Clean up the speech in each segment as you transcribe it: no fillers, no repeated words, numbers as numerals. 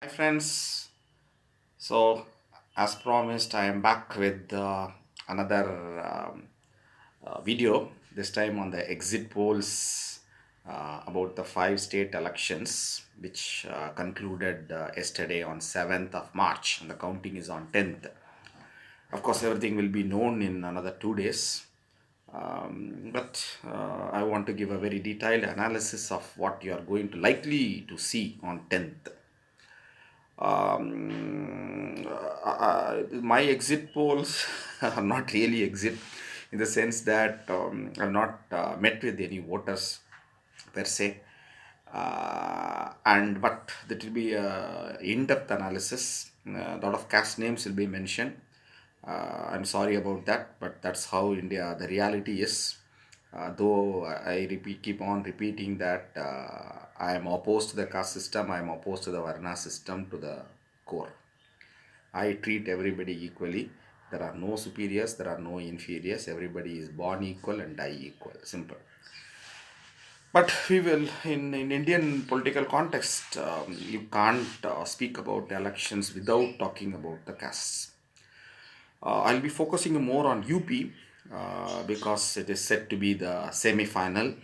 Hi friends, so as promised, I am back with another video, this time on the exit polls about the five state elections, which concluded yesterday on 7th of March, and the counting is on 10th. Of course, everything will be known in another 2 days. But I want to give a very detailed analysis of what you are going to likely to see on 10th. My exit polls are not really exit in the sense that I've not met with any voters per se. And but that will be a in-depth analysis. A lot of caste names will be mentioned. I'm sorry about that, but that's how India, the reality is. Though I keep on repeating that I am opposed to the caste system, I am opposed to the Varna system to the core. I treat everybody equally. There are no superiors, there are no inferiors. Everybody is born equal and die equal. Simple. But we will, in Indian political context, you can't speak about elections without talking about the castes. I'll be focusing more on UP because it is set to be the semi-final.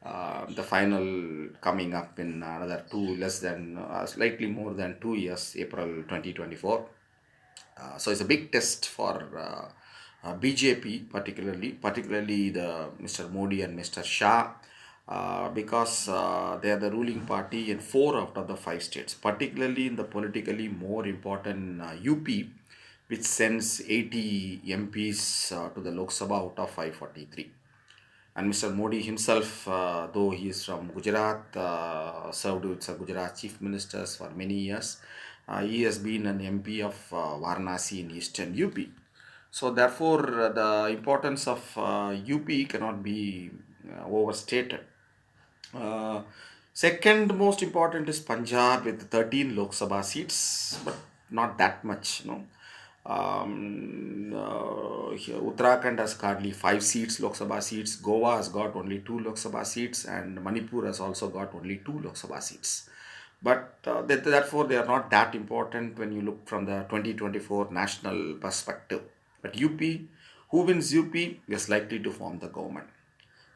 The final coming up in another slightly more than 2 years, April 2024. So it's a big test for BJP, particularly the Mr. Modi and Mr. Shah, because they are the ruling party in four out of the five states, particularly in the politically more important UP, which sends 80 MPs to the Lok Sabha out of 543. And Mr. Modi himself, though he is from Gujarat, served with the Gujarat chief ministers for many years. He has been an MP of Varanasi in eastern UP. So therefore, the importance of UP cannot be overstated. Uh, Second most important is Punjab with 13 Lok Sabha seats, but not that much, no. Uttarakhand has hardly 5 seats, Lok Sabha seats. Goa has got only 2 Lok Sabha seats, and Manipur has also got only 2 Lok Sabha seats. But therefore, they are not that important when you look from the 2024 national perspective. But UP, who wins UP, is likely to form the government.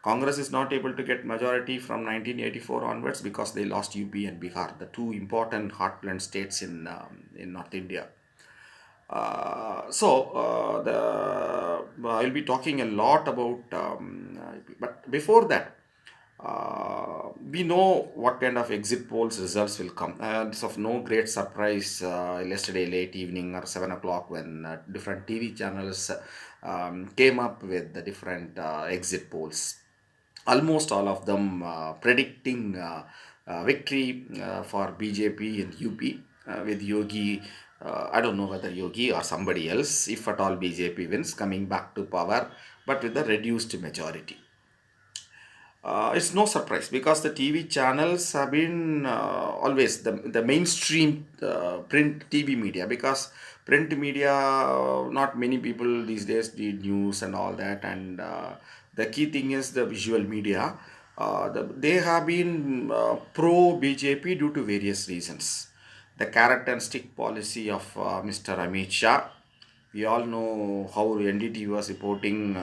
Congress is not able to get majority from 1984 onwards because they lost UP and Bihar, the two important heartland states in North India. I'll be talking a lot about, but before that, we know what kind of exit polls results will come. It's of no great surprise yesterday late evening or 7 o'clock when different TV channels came up with the different exit polls. Almost all of them predicting victory for BJP in UP with Yogi. I don't know whether Yogi or somebody else, if at all BJP wins, coming back to power, but with a reduced majority. It's no surprise because the TV channels have been always the mainstream print TV media, because print media, not many people these days read news and all that, and the key thing is the visual media. They have been pro BJP due to various reasons. The carrot and stick policy of Mr. Amit Shah. We all know how NDT was reporting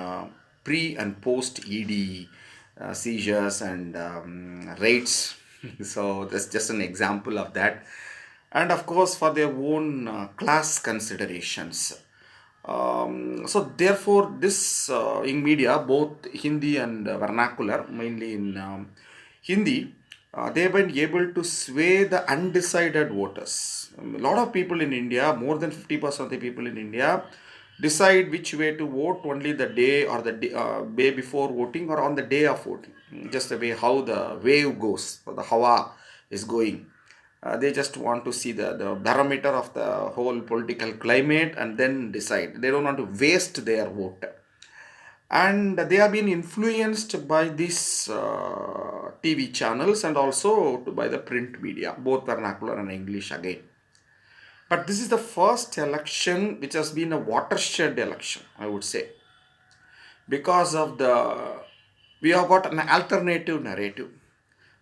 pre and post ED seizures and raids. So that's just an example of that. And of course, for their own class considerations. So therefore, this in media, both Hindi and vernacular, mainly in Hindi, they've been able to sway the undecided voters. A lot of people in India, more than 50% of the people in India, decide which way to vote only the day or the day before voting or on the day of voting. Just the way how the wave goes, or the hawa is going. They just want to see the barometer of the whole political climate and then decide. They don't want to waste their vote. And they have been influenced by these TV channels and also by the print media, both vernacular and English again. But this is the first election which has been a watershed election, I would say, because of the we have got an alternative narrative.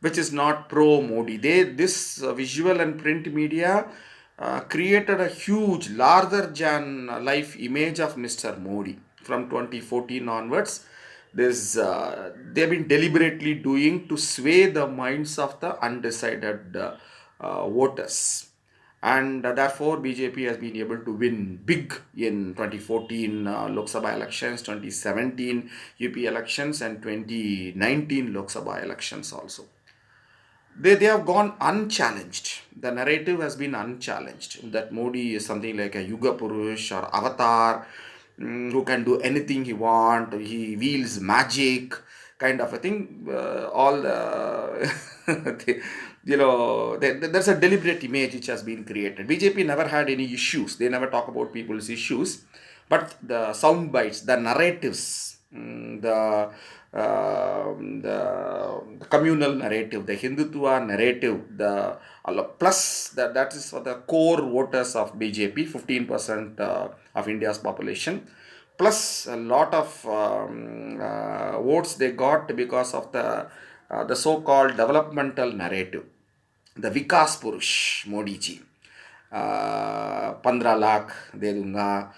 which is not pro Modi. This visual and print media created a huge, larger than life image of Mr. Modi from 2014 onwards. They've been deliberately doing to sway the minds of the undecided voters, and therefore BJP has been able to win big in 2014 Lok Sabha elections, 2017 UP elections, and 2019 Lok Sabha elections also. They have gone unchallenged. The narrative has been unchallenged that Modi is something like a Yuga Purush or avatar, who can do anything he want. He wields magic, kind of a thing. All there's a deliberate image which has been created. BJP never had any issues. They never talk about people's issues, but the sound bites, the narratives, the communal narrative, the Hindutva narrative, the plus that is for the core voters of BJP, 15% of India's population, plus a lot of votes they got because of the so-called developmental narrative, the Vikas Purush Modi ji. 15 lakh de dunga.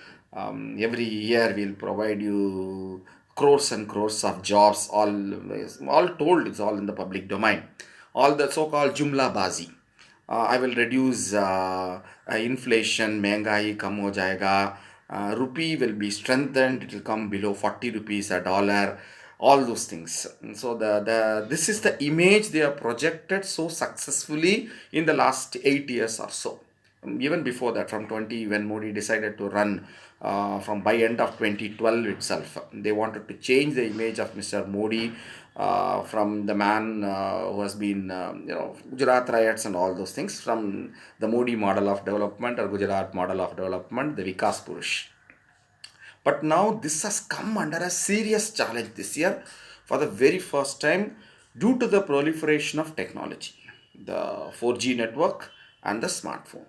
Every year we'll provide you crores and crores of jobs. All told, it's all in the public domain. All the so-called Jumla Bazi. I will reduce inflation, महंगाई कम हो जाएगा, rupee will be strengthened, it will come below 40 rupees a dollar, all those things. So this is the image they have projected so successfully in the last 8 years or so. Even before that, from 20, when Modi decided to run, from by end of 2012 itself, they wanted to change the image of Mr. Modi, from the man who has been, Gujarat riots and all those things, from the Modi model of development or Gujarat model of development, the Vikas Purush. But now this has come under a serious challenge this year for the very first time due to the proliferation of technology, the 4G network and the smartphone.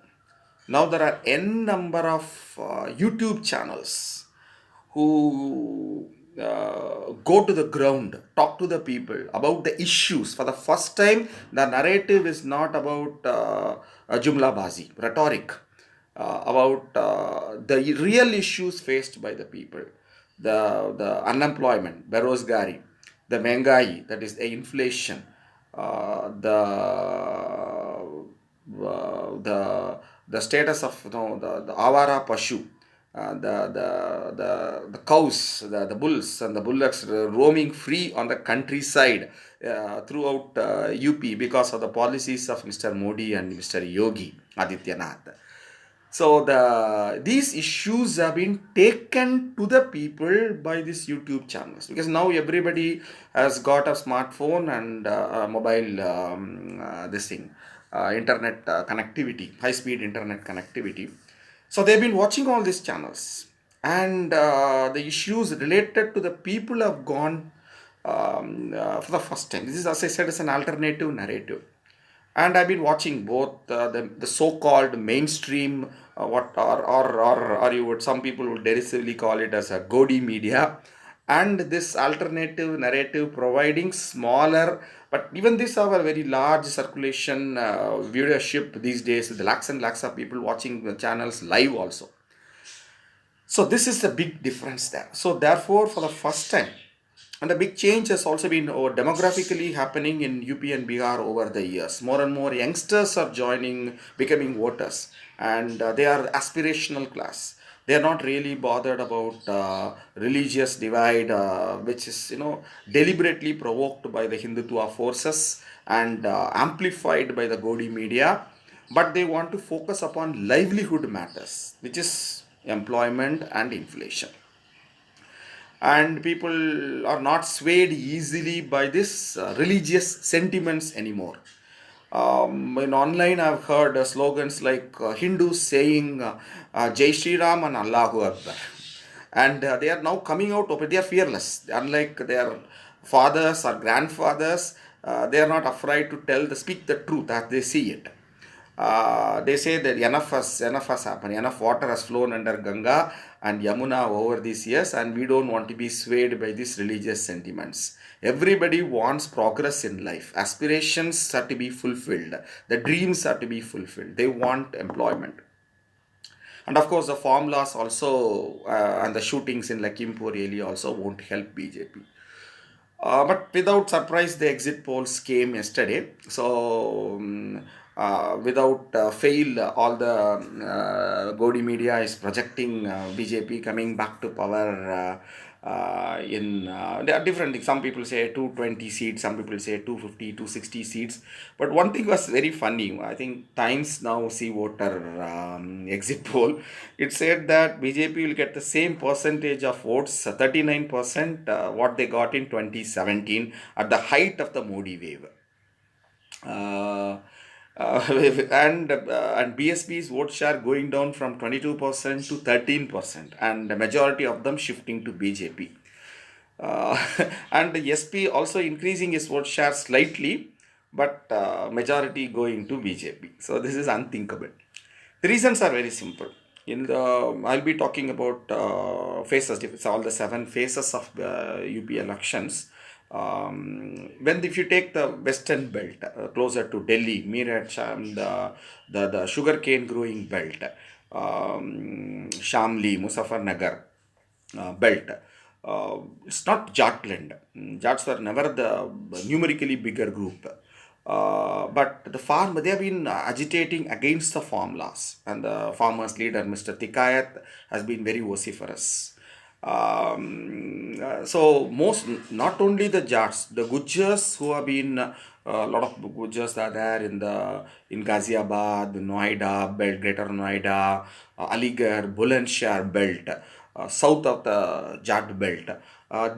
Now there are n number of YouTube channels who go to the ground, talk to the people about the issues. For the first time, the narrative is not about Jumla Bazi, rhetoric, about the real issues faced by the people, the unemployment, berozgari, the mengai, that is the inflation, the status of the avara pashu, the cows, the bulls and the bullocks roaming free on the countryside throughout UP because of the policies of Mr. Modi and Mr. Yogi Adityanath. So these issues have been taken to the people by these YouTube channels, because now everybody has got a smartphone and mobile internet connectivity, high-speed internet connectivity. So they've been watching all these channels, and the issues related to the people have gone for the first time. This is, as I said, is an alternative narrative. And I've been watching both the so-called mainstream, or you would, some people would derisively call it as a Godi media, and this alternative narrative providing smaller, but even these have a very large circulation viewership these days, with lakhs and lakhs of people watching the channels live also. So this is the big difference there. So therefore, for the first time, and the big change has also been demographically happening in UP and Bihar over the years. More and more youngsters are becoming voters, and they are aspirational class. They are not really bothered about religious divide, which is deliberately provoked by the Hindutva forces and amplified by the Godi media. But they want to focus upon livelihood matters, which is employment and inflation. And people are not swayed easily by this religious sentiments anymore. In online, I've heard slogans like Hindus saying Jai Shri Ram and Allahu Akbar. And they are now coming out of it. They are fearless. Unlike their fathers or grandfathers, they are not afraid to speak the truth as they see it. They say that enough has happened. Enough water has flown under Ganga and Yamuna over these years, and we don't want to be swayed by these religious sentiments. Everybody wants progress in life. Aspirations are to be fulfilled. The dreams are to be fulfilled. They want employment. And of course, the formulas also and the shootings in Lakhimpur really also won't help BJP. But without surprise, the exit polls came yesterday. So, without fail, all the Godi media is projecting BJP coming back to power. There are different. Some people say 220 seats, some people say 250, 260 seats. But one thing was very funny. I think Times Now see voter exit poll. It said that BJP will get the same percentage of votes, 39%, what they got in 2017 at the height of the Modi wave. Uh, and BSP's vote share going down from 22% to 13%, and the majority of them shifting to BJP. Uh, and the SP also increasing his vote share slightly, but majority going to BJP. So this is unthinkable. The reasons are very simple. I'll be talking about phases. It's all the 7 phases of UP elections. If you take the western belt closer to Delhi, Meerut, and the sugarcane growing belt, Shamli, Muzaffarnagar belt. It's not Jatland. Jats were never the numerically bigger group. But they have been agitating against the farm laws, and the farmers' leader, Mr. Tikayat, has been very vociferous. So most, not only the Jats, the Gujars who have been a lot of Gujars are there in Ghaziabad, Noida belt, Greater Noida, Aligarh, Bulandshahr belt, south of the Jat belt.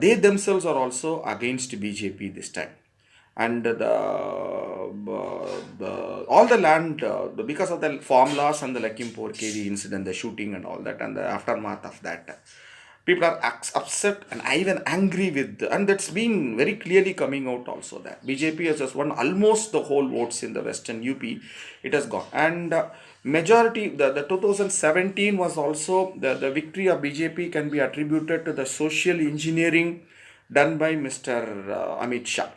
They themselves are also against BJP this time. And all the land, because of the farm loss and the Lakhimpur KV incident, the shooting and all that, and the aftermath of that, people are upset and even angry with, and that's been very clearly coming out also, that BJP has just won almost the whole votes in the western UP. It has gone, and majority, the 2017 was also the victory of BJP can be attributed to the social engineering done by Mr. Amit Shah.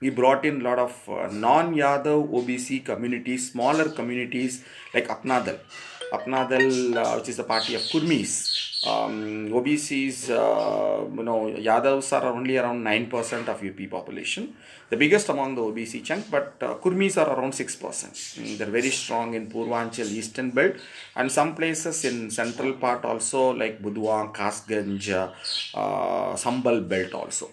We brought in a lot of non-Yadav OBC communities, smaller communities like Apnadal, which is the party of Kurmis. OBCs, Yadavs are only around 9% of UP population, the biggest among the OBC chunk, but Kurmis are around 6%. They're very strong in Purvanchal, Eastern Belt, and some places in central part also, like Budwa, Kasganj, Sambal Belt also.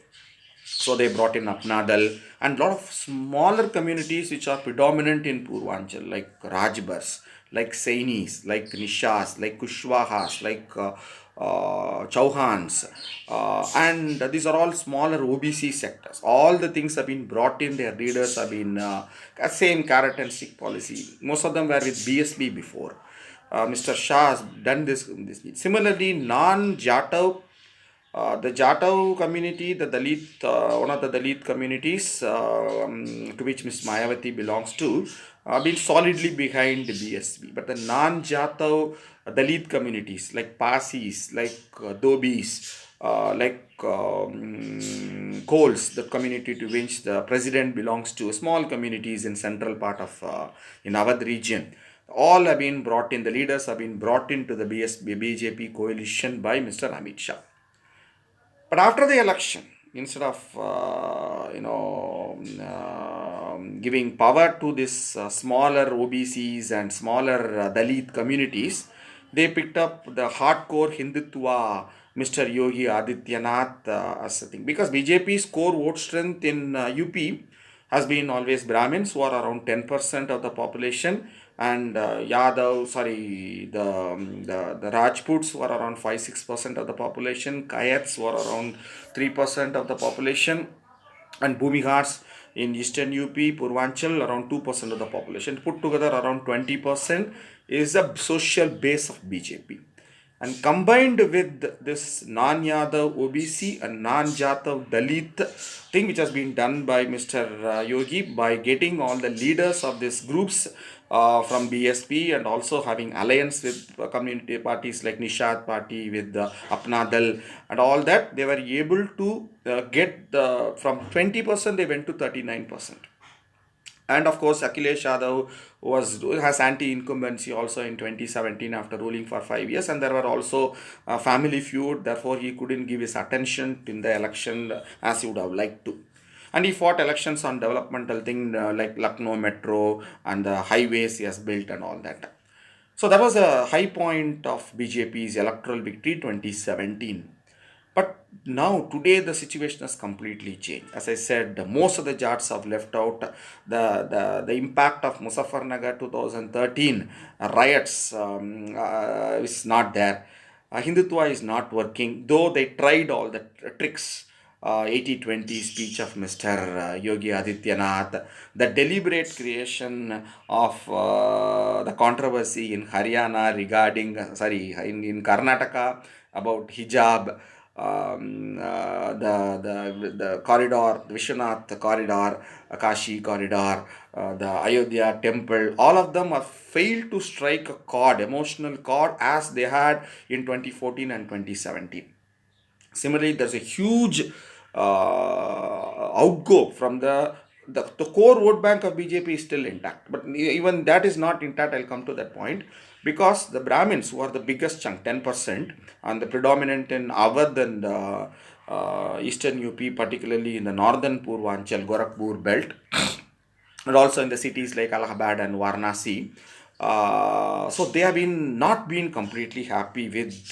So they brought in Apnadal and a lot of smaller communities which are predominant in Purvanchal, like Rajbars, like Sainis, like Nishas, like Kushwahas, like Chauhans, and these are all smaller OBC sectors. All the things have been brought in, their leaders have been same carrot and stick policy. Most of them were with BSB before. Mr. Shah has done this. Similarly, non-Jatav, the Jatav community, the Dalit, one of the Dalit communities to which Ms. Mayawati belongs to, been solidly behind the BSB. But the non-Jatav Dalit communities like Pasis, like Dobis, like Coles, the community to which the president belongs to, small communities in central part of in Awadh region, all have been brought in. The leaders have been brought into the BJP coalition by Mr. Amit Shah. But after the election, instead of giving power to this smaller OBCs and smaller Dalit communities, they picked up the hardcore Hindutva Mr. Yogi Adityanath as a thing, because BJP's core vote strength in UP has been always Brahmins, who are around 10% of the population, and the Rajputs, who are around 5-6% of the population, Kayats, who are around 3% of the population, and Bhumihars in eastern UP, Purvanchal, around 2% of the population. Put together around 20% is the social base of BJP. and combined with this non-Yadav OBC and non-Jatav Dalit thing which has been done by Mr. Yogi by getting all the leaders of these groups from BSP and also having alliance with community parties like Nishad Party with Apna Dal and all that, they were able to get from 20% they went to 39%. And of course, Akhilesh Yadav has anti-incumbency also in 2017 after ruling for 5 years, and there were also family feud. Therefore, he couldn't give his attention in the election as he would have liked to. And he fought elections on developmental thing like Lucknow Metro and the highways he has built and all that. So that was a high point of BJP's electoral victory 2017. But now, today, the situation has completely changed. As I said, most of the charts have left out the impact of Muzaffarnagar 2013 riots is not there. Hindutva is not working, though they tried all the tricks. 80-20 speech of Mr. Yogi Adityanath, the deliberate creation of the controversy in Haryana regarding, in Karnataka about hijab, the corridor, the Vishwanath corridor, Kashi corridor, the Ayodhya temple, all of them have failed to strike a chord, emotional chord, as they had in 2014 and 2017. Similarly, there's a huge outgo from the core vote bank of BJP is still intact, but even that is not intact. I'll come to that point because the Brahmins, who are the biggest chunk, 10%, and the predominant in Awadh and eastern UP, particularly in the northern Purvanchal, Gorakhpur belt, and also in the cities like Allahabad and Varanasi. So they have been not been completely happy with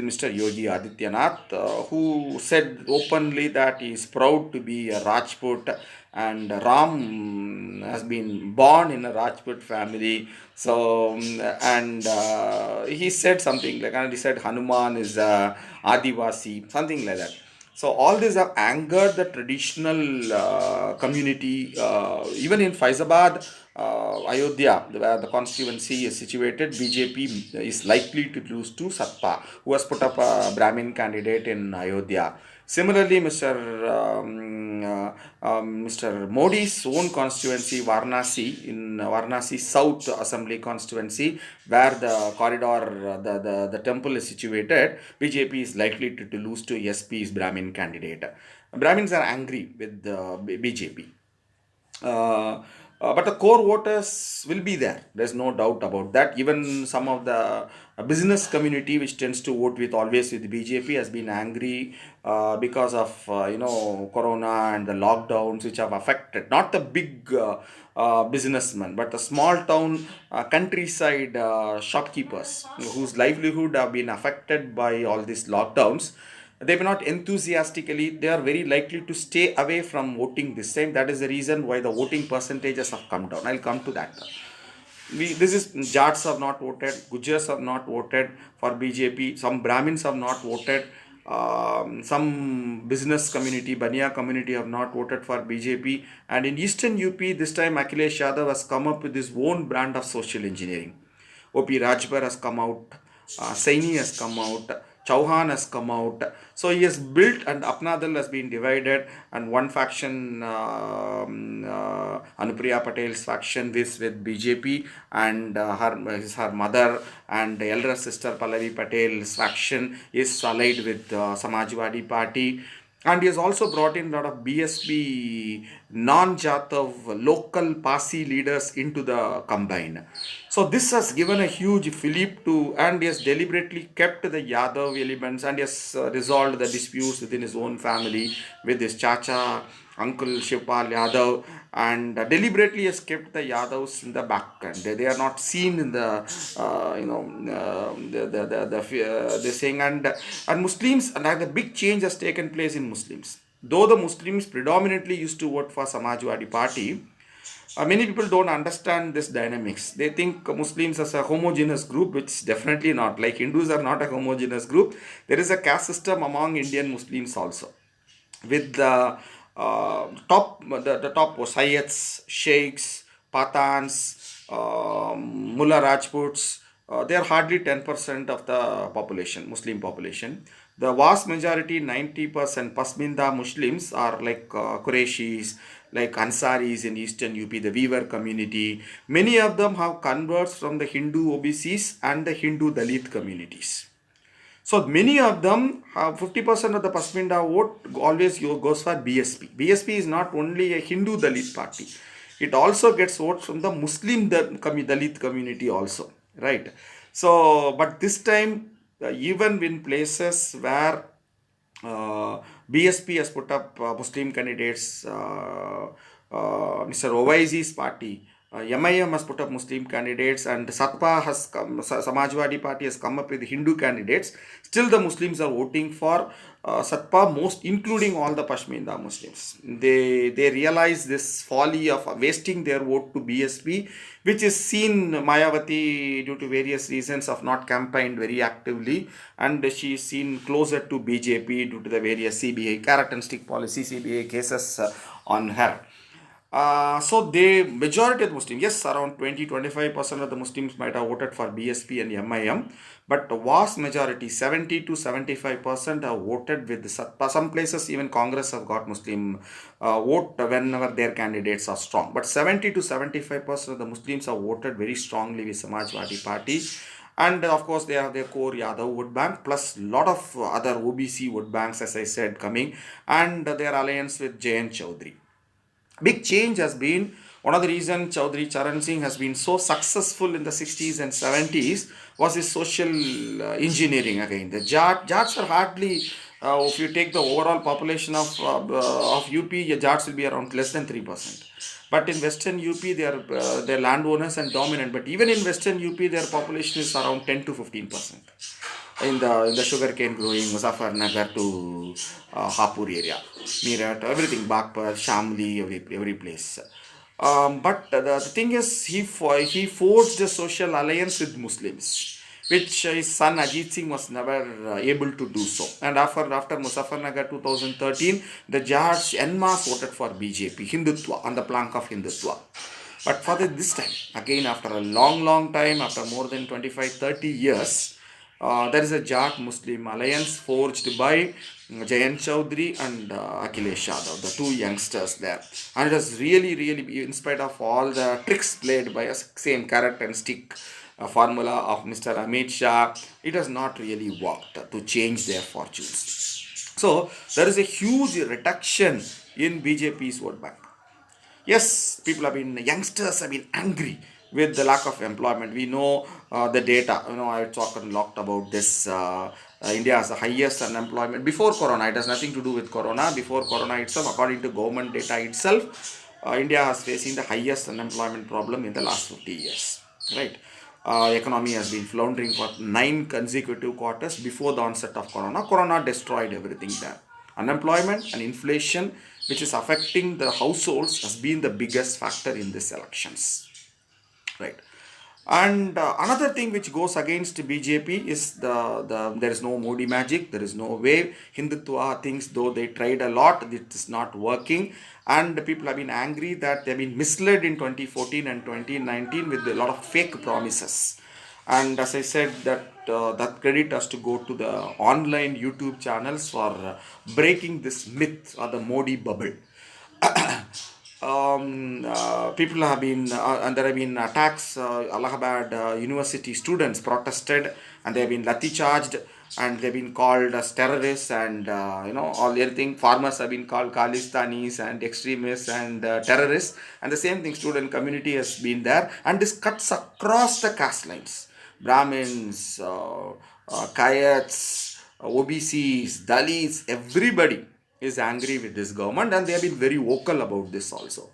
Mr. Yogi Adityanath, who said openly that he is proud to be a Rajput and Ram has been born in a Rajput family. So and he said something like, and he said Hanuman is Adivasi, something like that. So all these have angered the traditional community. Even in Faizabad, Ayodhya, where the constituency is situated, BJP is likely to lose to Satpa, who has put up a Brahmin candidate in Ayodhya. Similarly, Mr. Modi's own constituency, Varanasi, in Varanasi South Assembly constituency, where the corridor, the temple is situated, BJP is likely to lose to SP's Brahmin candidate. Brahmins are angry with the BJP. But the core voters will be there. There's no doubt about that. Even some of the business community, which tends to vote with always with BJP, has been angry because of Corona and the lockdowns, which have affected not the big businessmen, but the small town countryside shopkeepers whose livelihood have been affected by all these lockdowns. They may not enthusiastically, they are very likely to stay away from voting this time. That is the reason why the voting percentages have come down. I'll come to that. This is Jats have not voted, Gujars have not voted for BJP, some Brahmins have not voted, some business community, Bania community have not voted for BJP, and in eastern UP this time Akhilesh Yadav has come up with his own brand of social engineering. OP Rajbar has come out, Saini has come out, Chauhan has come out. So he has built, and Apnadal has been divided, and one faction, Anupriya Patel's faction, this with BJP, and her mother and elder sister Pallavi Patel's faction is allied with Samajwadi Party. And he has also brought in a lot of BSP non-Jatav local Pasi leaders into the combine. So this has given a huge fillip to, and he has deliberately kept the Yadav elements, and he has resolved the disputes within his own family with his Chacha, Uncle Shivpal Yadav, and deliberately has kept the Yadavs in the back, and they are not seen in the this thing. And Muslims, and the big change has taken place in Muslims. Though the Muslims predominantly used to vote for Samajwadi Party, many people don't understand this dynamics. They think Muslims as a homogeneous group, which is definitely not. Like Hindus are not a homogeneous group. There is a caste system among Indian Muslims also, with the top Sayyids, Sheikhs, Pathans, Mullah Rajputs, they are hardly 10% of the population, Muslim population. The vast majority, 90% Pasminda Muslims are like Qurayshis, like Ansaris in eastern UP, the Weaver community. Many of them have converts from the Hindu OBCs and the Hindu Dalit communities. So many of them have 50% of the Pasminda vote always goes for BSP. BSP is not only a Hindu Dalit party. It also gets votes from the Muslim Dalit community also, right? So, but this time, even in places where BSP has put up Muslim candidates. Mr. Owaizi's party, MIM has put up Muslim candidates, and Satpa has come, Samajwadi party has come up with Hindu candidates. Still, the Muslims are voting for Satpa, most including all the Pashminda Muslims. They realize this folly of wasting their vote to BSP, which is seen Mayawati due to various reasons of not campaigned very actively, and she is seen closer to BJP due to the various CBI carrot and stick policy, CBI cases on her. So the majority of the Muslims, yes, around 20-25% of the Muslims might have voted for BSP and MIM, but the vast majority, 70 to 75% have voted with the Satpa. Some places even Congress have got Muslim vote whenever their candidates are strong. But 70 to 75% of the Muslims have voted very strongly with Samajwadi Party. And of course, they have their core Yadav vote bank plus lot of other OBC vote banks, as I said, coming, and their alliance with Jayant Chaudhary. Big change has been one of the reasons Chaudhry Charan Singh has been so successful in the 60s and 70s was his social engineering again. The Jats are hardly, if you take the overall population of UP, the Jats will be around less than 3%. But in Western UP, they are landowners and dominant. But even in Western UP, their population is around 10 to 15% in the sugarcane growing Muzaffarnagar to Hapur area, Meerut, everything, Bagpur, Shamli, every place. But the thing is, he forged a social alliance with Muslims, which his son Ajit Singh was never able to do so. And after Muzaffarnagar 2013, the Jats en masse voted for BJP, Hindutva, on the plank of Hindutva. But for this time, again after a long time, after more than 25-30 years, there is a Jat Muslim alliance forged by Jayant Chaudhary and Akhilesh Yadav, the two youngsters there. And it has really, in spite of all the tricks played by a same carrot and stick formula of Mr. Amit Shah, it has not really worked to change their fortunes. So there is a huge reduction in BJP's vote bank. Yes, youngsters have been angry with the lack of employment. We know the data. I talked a lot about this. India has the highest unemployment before Corona. It has nothing to do with Corona. Before Corona itself, according to government data itself, India is facing the highest unemployment problem in the last 50 years. Right? Economy has been floundering for 9 consecutive quarters before the onset of Corona. Corona destroyed everything there. Unemployment and inflation, which is affecting the households, has been the biggest factor in these elections. Right. And another thing which goes against BJP is there is no Modi magic, there is no way. Hindutva things, though they tried a lot, it is not working. And people have been angry that they have been misled in 2014 and 2019 with a lot of fake promises. And as I said, that credit has to go to the online YouTube channels for breaking this myth or the Modi bubble. People have been, and there have been attacks. Allahabad university students protested, and they have been lathi charged, and they've been called as terrorists, and all everything. Farmers have been called Khalistanis and extremists and terrorists, and the same thing. Student community has been there, and this cuts across the caste lines. Brahmins, Kayats, OBCs, Dalits, everybody is angry with this government, and they have been very vocal about this also.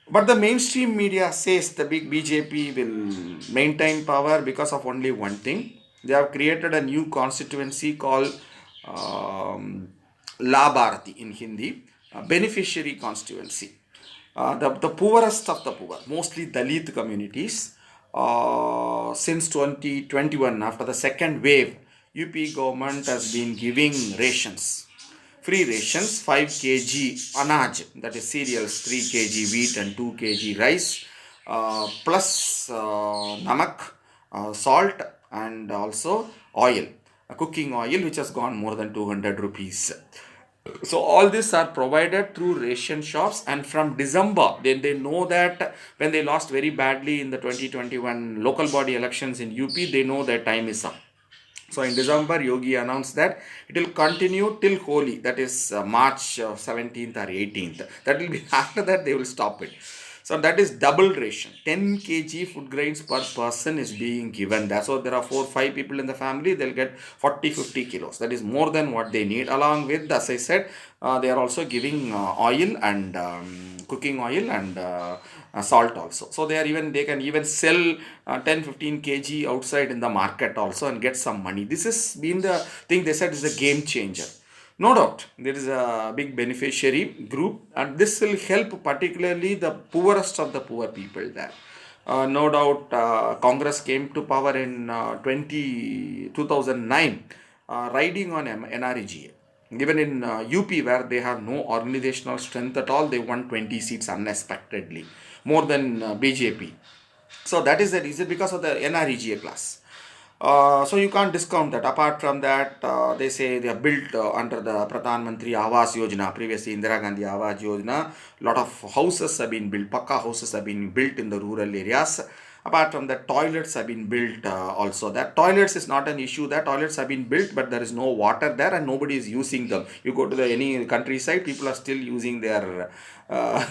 But the mainstream media says the big BJP will maintain power because of only one thing. They have created a new constituency called La Bharati in Hindi, beneficiary constituency. The poorest of the poor, mostly Dalit communities, since 2021, after the second wave, UP government has been giving rations, free rations, 5 kg anaj, that is cereals, 3 kg wheat and 2 kg rice, plus namak, salt, and also oil, cooking oil, which has gone more than 200 rupees. So all these are provided through ration shops, and from December, then they know that when they lost very badly in the 2021 local body elections in UP, they know their time is up. So in December, Yogi announced that it will continue till Holi, that is March 17th or 18th. That will be after that they will stop it. So that is double ration. 10 kg food grains per person is being given there. So there are 4 5 people in the family, they'll get 40 50 kilos. That is more than what they need. Along with, as I said, they are also giving oil and cooking oil and salt also. So they can even sell 10 15 kg outside in the market also and get some money. This has been the thing they said is a game changer. No doubt, there is a big beneficiary group, and this will help particularly the poorest of the poor people there. No doubt, Congress came to power in 2009, riding on NREGA. Even in UP, where they have no organizational strength at all, they won 20 seats unexpectedly, more than BJP. So that is the reason, because of the NREGA class. So you can't discount that. Apart from that, they say they are built under the Pradhan Mantri Awas Yojana, previously Indira Gandhi Awas Yojana. Lot of houses have been built, Pakka houses have been built in the rural areas. Apart from that, toilets have been built also. That toilets is not an issue. That toilets have been built, but there is no water there and nobody is using them. You go to any countryside, people are still using their uh,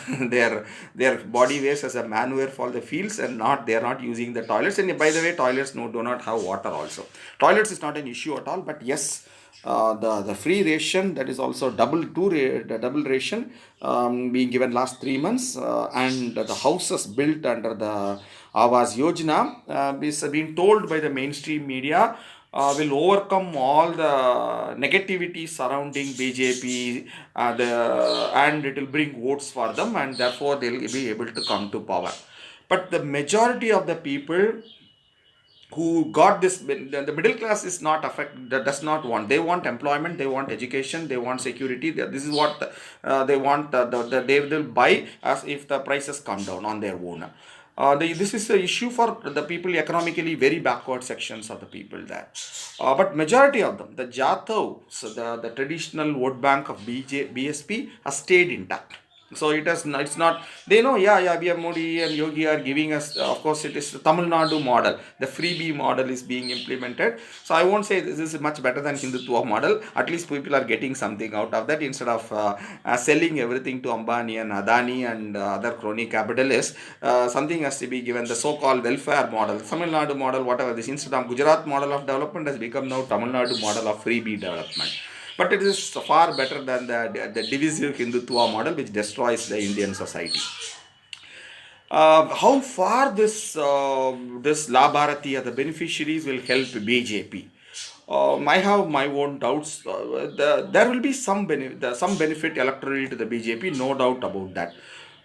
their body waste as a manure for the fields, and not they are not using the toilets. And by the way, toilets do not have water also. Toilets is not an issue at all. But yes, the free ration, that is also the double ration being given last 3 months, and the houses built under the Awas Yojana is being told by the mainstream media will overcome all the negativity surrounding BJP, and it will bring votes for them, and therefore they will be able to come to power. But the majority of the people who got this, the middle class is not affected, does not want, they want employment, they want education, they want security. This is what they want. They will buy as if the prices come down on their own. This is the issue for the people economically very backward sections of the people there. But majority of them, the Jatav, so the traditional vote bank of BSP has stayed intact. So it's not, they know, yeah, we have Modi and Yogi are giving us, of course, it is the Tamil Nadu model, the freebie model is being implemented. So I won't say this is much better than Hindutva model. At least people are getting something out of that, instead of selling everything to Ambani and Adani and other crony capitalists. Something has to be given, the so-called welfare model, Tamil Nadu model, whatever this, instead of Gujarat model of development has become now Tamil Nadu model of freebie development. But it is far better than the divisive Hindutva model, which destroys the Indian society. How far this La Bharati, the beneficiaries, will help BJP? I have my own doubts. There will be some benefit electorally to the BJP, no doubt about that.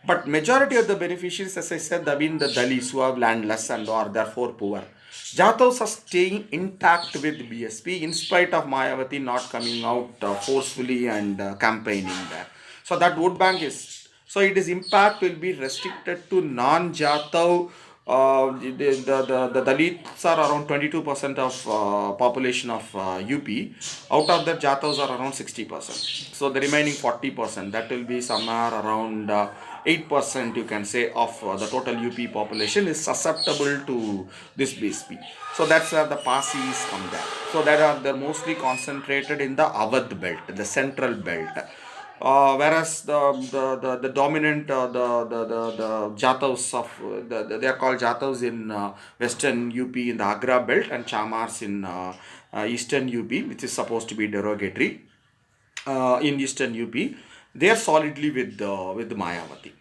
But majority of the beneficiaries, as I said, have been the Dalits who are landless and are therefore poor. Jatavs are staying intact with BSP in spite of Mayawati not coming out forcefully and campaigning there. So that vote bank is, so its impact will be restricted to non-Jatav. The Dalits are around 22% of population of UP. Out of that, Jatavs are around 60%. So the remaining 40%, that will be somewhere around 8%, you can say, of the total UP population is susceptible to this BSP. So that's where the Parsis come there. So they're mostly concentrated in the Awadh belt, the central belt. Whereas the dominant the Jatavs of they are called Jatavs in western UP in the Agra belt, and Chamars in eastern UP, which is supposed to be derogatory in eastern UP. They are solidly with Mayawati.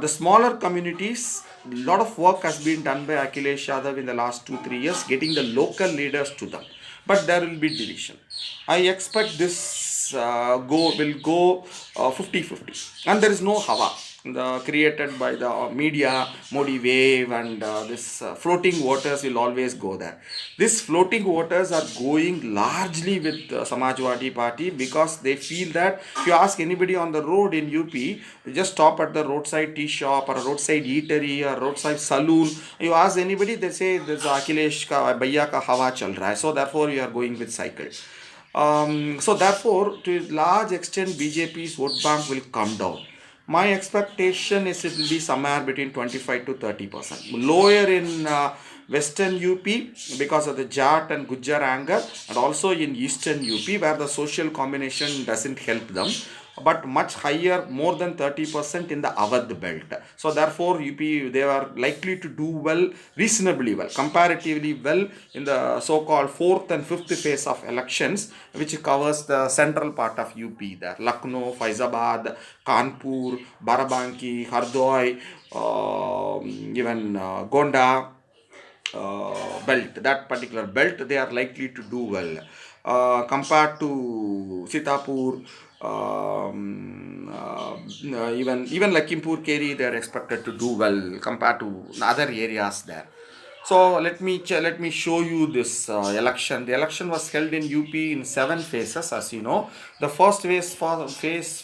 The smaller communities, a lot of work has been done by Akhilesh Yadav in the last 2 3 years, getting the local leaders to them. But there will be division. I expect this will go 50 50, and there is no Hawa. created by the media, Modi wave, and this floating voters will always go there. These floating voters are going largely with Samajwadi Party because they feel that if you ask anybody on the road in UP, you just stop at the roadside tea shop or a roadside eatery or roadside saloon. You ask anybody, they say there's Akhilesh ka Bhaiya ka hawa chal raha hai. So therefore, you are going with cycle. So therefore, to a large extent, BJP's vote bank will come down. My expectation is it will be somewhere between 25 to 30%. Lower in western UP because of the Jat and Gujjar anger, and also in eastern UP where the social combination doesn't help them, but much higher, more than 30% in the Awadh belt. So therefore, UP, they are likely to do well, reasonably well, comparatively well in the so-called fourth and fifth phase of elections, which covers the central part of UP there. Lucknow, Faizabad, Kanpur, Barabanki, Hardoi, even Gonda, belt, that particular belt, they are likely to do well. Compared to Sitapur, even Lakhimpur Keri, they are expected to do well compared to other areas there. So let me show you this election. The election was held in UP in 7 phases, as you know. The first phase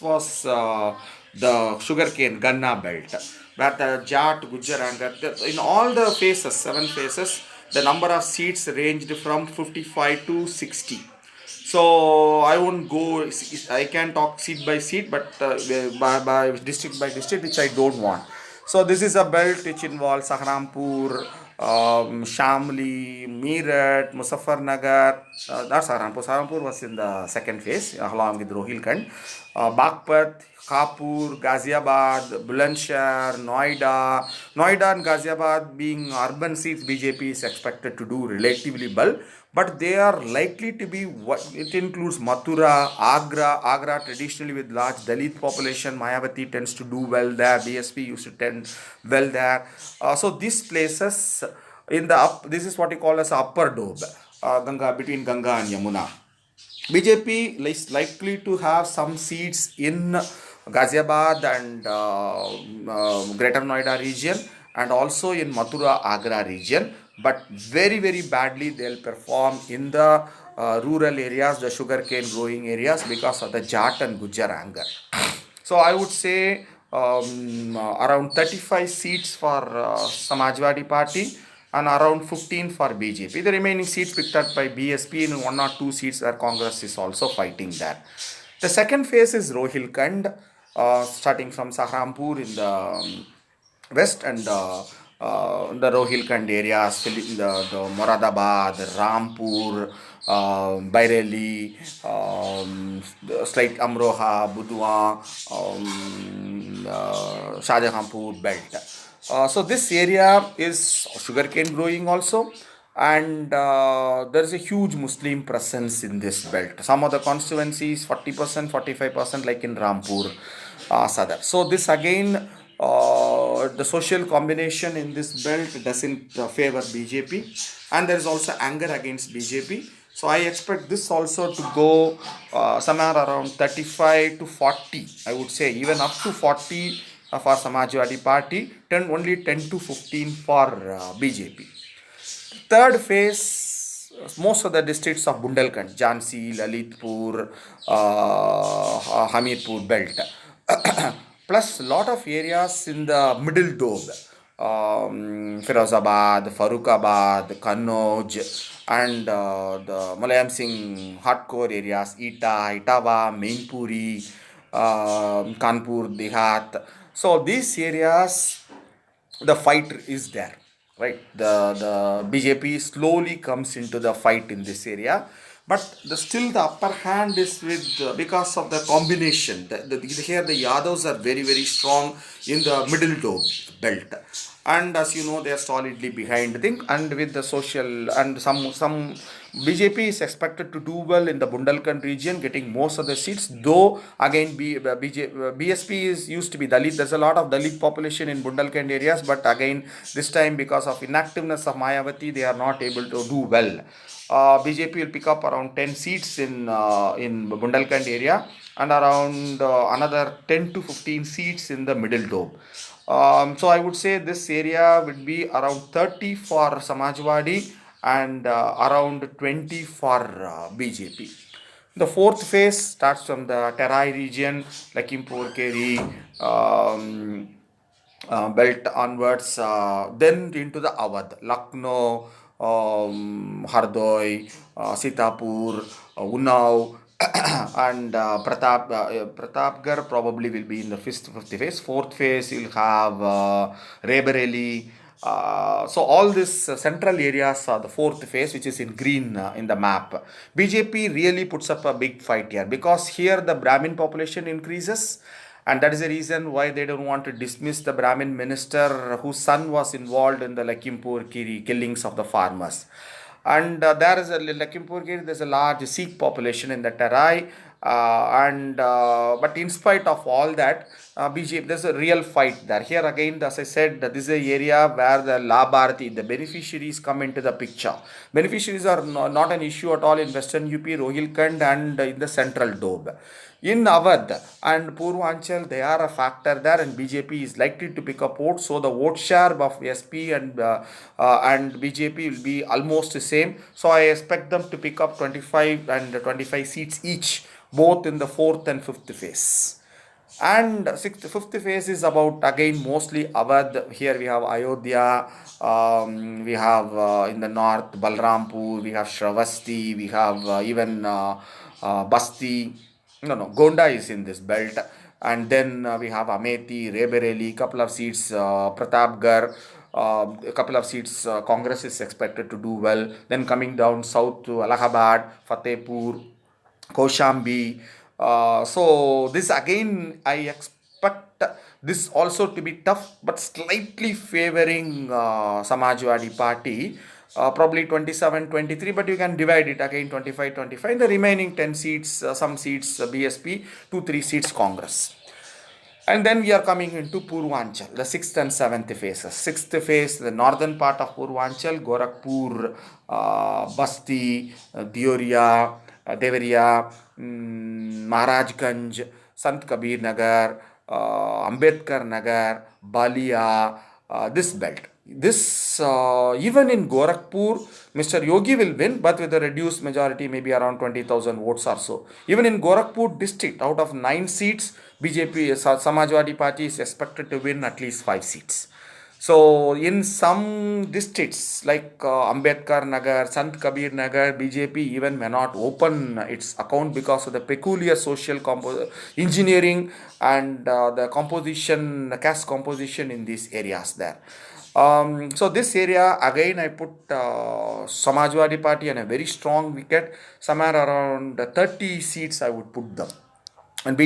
was the sugarcane Ganna belt, where the Jat, Gujjar, and in all the phases, 7 phases, the number of seats ranged from 55 to 60. So I won't go. I can talk seat by seat, but by district by district, which I don't want. So this is a belt which involves Saharampur, Shamli, Meerut, Muzaffarnagar. Not Saharampur. Saharampur was in the second phase along with Rohilkhand. Bagpat, Kapur, Ghaziabad, Bulandshahr, Noida. Noida and Ghaziabad being urban seats, BJP is expected to do relatively well. But they are likely to be, it includes Mathura, Agra traditionally with large Dalit population. Mayavati tends to do well there. BSP used to tend well there. So these places in the this is what you call as upper Doab, Ganga, between Ganga and Yamuna. BJP is likely to have some seats in Ghaziabad and Greater Noida region, and also in Mathura Agra region, but very badly they'll perform in the rural areas, the sugarcane growing areas, because of the Jat and Gujjar anger. So I would say around 35 seats for Samajwadi Party and around 15 for BJP. The remaining seats picked up by BSP in 1 or 2 seats where Congress is also fighting that. The second phase is Rohilkhand, starting from Saharampur in the west, and the Rohilkhand areas, the Moradabad, Rampur, Baireli, slight Amroha, Budua, Shahjahanpur belt. So this area is sugarcane growing also, and there is a huge Muslim presence in this belt. Some of the constituencies 40%, 45%, like in Rampur, Sadar. So this again, the social combination in this belt doesn't favor BJP, and there is also anger against BJP. So I expect this also to go somewhere around 35 to 40. I would say even up to 40 for Samajwadi Party, only 10 to 15 for BJP. Third phase, most of the districts of Bundelkhand, Jhansi, Lalitpur, Hamirpur belt, plus lot of areas in the middle Doab, Firozabad, Farukabad, Kannauj, and the Malayam Singh hardcore areas, Etawah, Mainpuri, Kanpur, Dehat. So these areas, the fight is there, right? The BJP slowly comes into the fight in this area, but still the upper hand is with because of the combination. Here the Yadavs are very strong in the middle belt, and as you know, they are solidly behind the thing. And with the social and some BJP is expected to do well in the Bundelkhand region, getting most of the seats. Though again, BSP is used to be Dalit. There's a lot of Dalit population in Bundelkhand areas, but again, this time because of inactiveness of Mayawati, they are not able to do well. BJP will pick up around 10 seats in Bundelkhand area, and around another 10 to 15 seats in the middle dome. So I would say this area would be around 30 for Samajwadi and around 20 for BJP. The fourth phase starts from the Terai region, Lakhimpur Keri, belt onwards, then into the Awadh, Lucknow, Hardoi, Sitapur, Unnao, and Pratapgarh probably will be in the fifth phase. Fourth phase, you'll have Raebareli. So all these central areas are the fourth phase, which is in green in the map. BJP really puts up a big fight here because here the Brahmin population increases, and that is the reason why they don't want to dismiss the Brahmin minister whose son was involved in the Lakhimpur Kiri killings of the farmers. And there is a Lakhimpur Kiri, there's a large Sikh population in the Terai. And but in spite of all that, BJP, there's a real fight there. Here again, as I said, this is an area where the Labharti, the beneficiaries, come into the picture. Beneficiaries are not an issue at all in Western UP, Rohilkhand, and in the central Doab. In Awadh and Purvanchal, they are a factor there, and BJP is likely to pick up votes. So the vote share of SP and BJP will be almost the same. So I expect them to pick up 25 and 25 seats each, both in the fourth and fifth phase. And fifth phase is about again mostly Awadh. Here we have Ayodhya, we have in the north Balrampur, we have Shravasti, we have even Basti. No, Gonda is in this belt. And then we have Amethi, Raebareli, couple of seats, Pratapgarh, a couple of seats, Congress is expected to do well. Then coming down south to Allahabad, Fatehpur, Koshambi. So this again, I expect this also to be tough, but slightly favoring Samajwadi Party. Probably 27, 23, but you can divide it again 25, 25. The remaining 10 seats, some seats BSP, 2, 3 seats Congress. And then we are coming into Purvanchal, the sixth and seventh phases. Sixth phase, the northern part of Purvanchal, Gorakhpur, Basti, Deoria, Devariya, Maharajganj, Sant Kabir Nagar, Ambedkar Nagar, Balia, this belt. This even in Gorakhpur, Mr. Yogi will win, but with a reduced majority, maybe around 20,000 votes or so. Even in Gorakhpur district, out of 9 seats, BJP, Samajwadi Party is expected to win at least 5 seats. So in some districts like Ambedkar Nagar, Sant Kabir Nagar, BJP even may not open its account because of the peculiar social engineering and the composition, the caste composition in these areas there. So this area again I put Samajwadi Party on a very strong wicket, somewhere around 30 seats I would put them.